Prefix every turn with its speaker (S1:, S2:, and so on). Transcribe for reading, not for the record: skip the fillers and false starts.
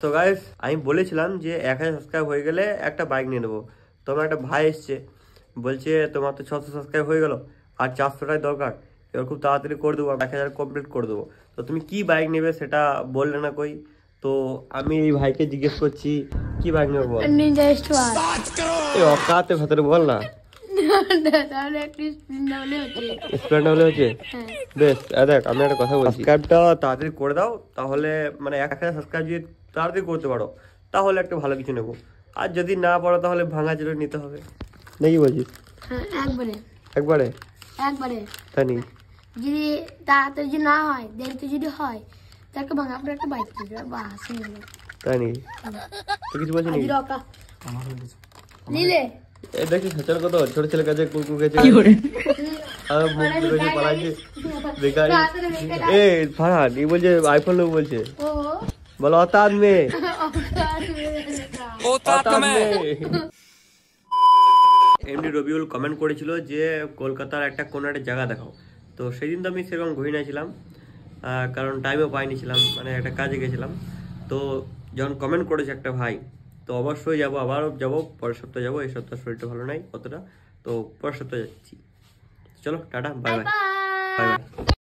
S1: তো গাইস আমি বলেছিলাম যে 1000 সাবস্ক্রাইব হয়ে গেলে একটা বাইক নিয়ে নেবো। তো আমার একটা ভাই এসছে, বলছে তোমার তো 600 সাবস্ক্রাইব হয়ে গেল আর 400টাই দরকার, এবার খুব তাড়াতাড়ি করে দেবো, 1000 কমপ্লিট করে দেবো। তো তুমি কি বাইক নেবে সেটা বললে না কই। তো আমি এই ভাইকে জিজ্ঞেস করছি কি বাইক নেবো বল।
S2: নিনজা স্টোয়ার
S1: এই অকাতে ভেতরে বল না।
S2: তাহলে একটু
S1: স্প্লেন্ডার হলে হচ্ছে বেশ। দেখ আমি একটা কথা বলছি, সাবস্ক্রাইবটা তাড়াতাড়ি করে দাও, তাহলে মানে 1000 সাবস্ক্রাইব যদি তাড়াতাড়ি করতে পারো তাহলে একটা ভালো কিছু নেবো, আর যদি না পারো তাহলে ভাঙা চলে নিতে হবে, নাকি বলছিস?
S2: একবারে
S1: একবারে
S2: একবারে
S1: তাই নি?
S2: যদি তাড়াতাড়ি যদি না হয়, দেরিতে যদি হয়, তাকে ভাঙা আপনার একটা বাইক কিনবে বা হাসি নিলে
S1: তাই নি? তো কিছু বলছি নাকি?
S2: নিলে
S1: এই দেখছিস সচল কত ছোট ছেলে কাছে কুকুর গেছে আর মুখ ধরে পালাইছে বেকার। এ ফারহান এই বলছে আইফোন নেবো বলছে,
S2: ও
S1: বলো অতাদ মেয়ে এমডি রবিউল কমেন্ট করেছিল যে কলকাতার একটা কোনো একটা জায়গা দেখাও। তো সেই দিন তো আমি সেরকম ঘুরে নিয়েছিলাম, কারণ টাইমও পাইনিছিলাম, মানে একটা কাজে গেছিলাম। তো যখন কমেন্ট করেছে একটা ভাই, তো অবশ্যই যাবো, আবারও যাবো, পরের সপ্তাহে যাবো। এই সপ্তাহে শরীরটা ভালো নাই অতটা, তো পরের সপ্তাহে যাচ্ছি। চলো tata, bye bye, bye bye.